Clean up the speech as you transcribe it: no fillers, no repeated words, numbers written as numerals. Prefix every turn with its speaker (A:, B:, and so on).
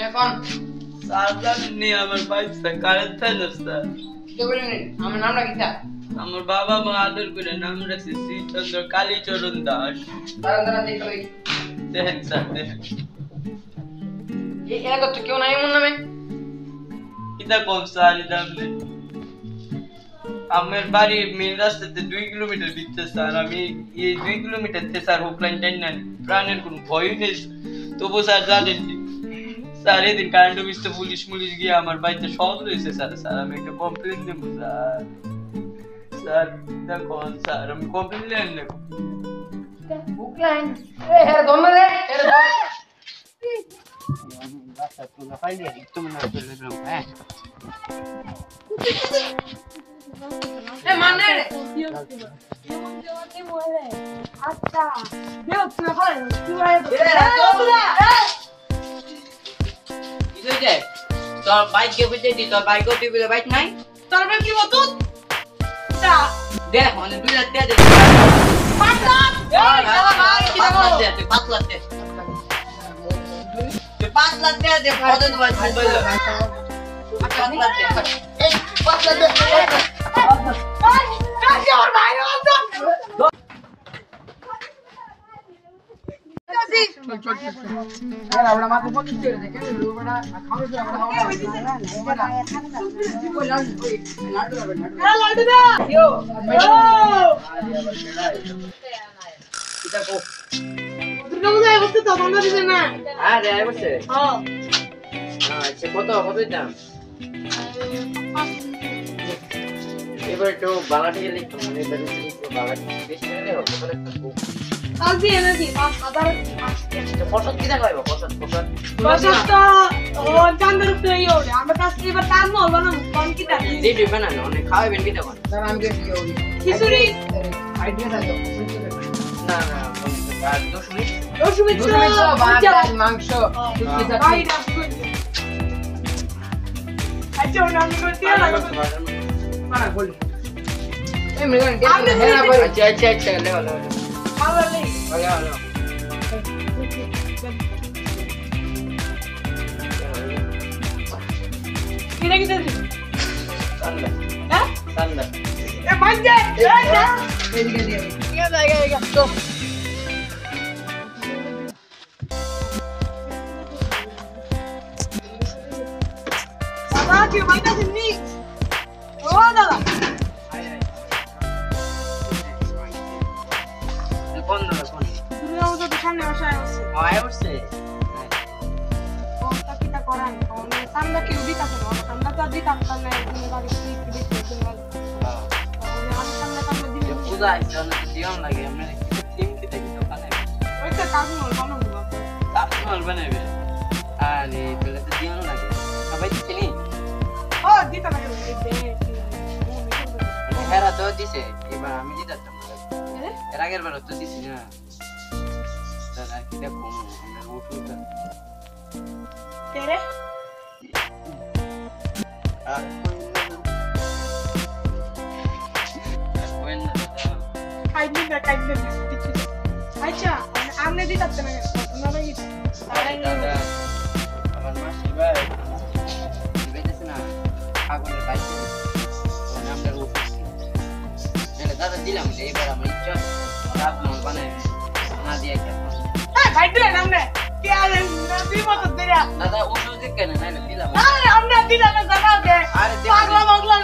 A: এখন
B: সারদার নিয়ে আমার বাইকটা কারেন্ট ফেলে স্যার।
A: কি বলেন আমার নামটা কি স্যার?
B: আমার বাবা মা আদর করে নাম রাখছে শ্রীচন্দ্র কালীচরণ দাস।
A: দাঁড়ান দেখো
B: দেখেন স্যার দেখেন।
A: এই এলাকা তো কেউ নাই এমন নামে?
B: এটা কোন স্যার? এটা আমার বাড়ি মেন রাস্তাতে 2 কিলোমিটার ভিতরে স্যার। আমি এই 2 কিলোমিটার থেকে স্যার হোপলাইন টাইন না প্রাণের কোনো ভয় নেই। তবু স্যার জানেন স্যার এদিন কারেন্ট অফিসে পুলিশ গিয়ে আমার বাড়িতে সহজ হয়েছে স্যার। স্যার আমি একটা কমপ্লেন দেবো স্যার। স্যার দেখুন স্যার আমি কমপ্লেন নেব।
A: বুকলাইন এ হ্যাঁ দমে রে এর দম বাসা তো না পাইলে তুমি না চলে যাও। হ্যাঁ এ মানে রে
C: আচ্ছা দেও তুই হয় তুই আয়
A: কি হইছে? তোর বাইক কে বুঝে দি? তোর বাইক ওটি বলে বাইক নাই?
C: তোর বেল কি মত তা
A: দেখ মানে 2 লাখ টাকা দে।
C: পাঁচটা এই শালা ভাই কি
A: পাঁচ
C: দেবো
A: লাখ দে, তুই 5 লাখ দে। তুই 5 লাখ টাকা দে কত তোমার মোবাইল? 5 লাখ দে। এই 5 লাখ দে।
C: কাকে ওর ভাই আছে
A: यार अपना माको बहुत खींचे रहे क्या लोग बड़ा खाओ से अपना खाओ बड़ा कोई लाडू
C: লাড্ডু দে
A: यो এটা কো
C: দুর্গা পূজা বসে তো বন্ধ দিবে না
A: আরে আই বসে
C: হ্যাঁ
A: আচ্ছা কত দাম এবার তো বালাটি লিখো মানে বেশি বালাটি বেশি করে দাও কত লাগবে
C: কাল দিয়ে এনে দি 5000
A: তো ফসল কি দেখাইবো ফসল
C: বসত তো ও চাঁদের উপরে ওরে আমরা কাছে এবার তার মল বানাবো কোন কি তা
A: দিবি বানানো অনেক খাওয়াবেন কি তখন স্যার আমি কি
C: খিচুড়ি
A: আইডিয়া দাও না না আর দশমিক
C: দশমিক তো
A: ভাত মাংস
C: ভাই রাখো আচ্ছা নাম করতে লাগো
A: মানা বল এই মৃগন কে হেরা বল আচ্ছা লে ভালো
C: ভালো নেই
A: ভালো
C: কিনে কি দিবি
A: সান্দা
C: হ্যাঁ
A: সান্দা
C: এ মাঝে
A: এদিকে দিয়ে
C: ইয়া জায়গা তো দাদা কি মাইনা দিনি ও দাদা
A: কোন দাদা কোন
C: দুর্গা পূজা তো সামনে বাসায় আছে
A: আয় উঠছে
C: ও তা কিটা করান মানে সামনে কি উদি কাছে না আমরা তো দিই তার না তুমি বাড়ি কি দিতে তুমি আমি সামনে দিই
A: পূজা আইছে না দিওন লাগে আমরা টিম কি দেখি দোকানে
C: ওইটা কাজ নয় বানাবো
A: তাতে মারবে না আরে বলে তো দিওন লাগে সবাই চিনি
C: ও দিতে না
A: হেরা তো দিছে এবার আমি দিতাম এর আগের বার তো দিছি না দাদা কি দেখো আমরা উঠুটা
C: তেরে
A: আর
C: কাইন্ড আচ্ছা আমনে দিতে না না না
A: দাদা আমার মাসি ভাই বেঁচেছে না আগুনের বাইরে আমরা উঠছি দাদা দিলাম এবার আমার ইচ্ছা রাত মন বানাই না দিয়ে
C: হ্যাঁ ভাই দিলেন আমনে কি আরে দুই বছর ধরে
A: দাদা ওষুধ কেন না দিলাম
C: আরে আমরা দিলাম না জানা দে
A: আরে
C: পাগলা পাগলা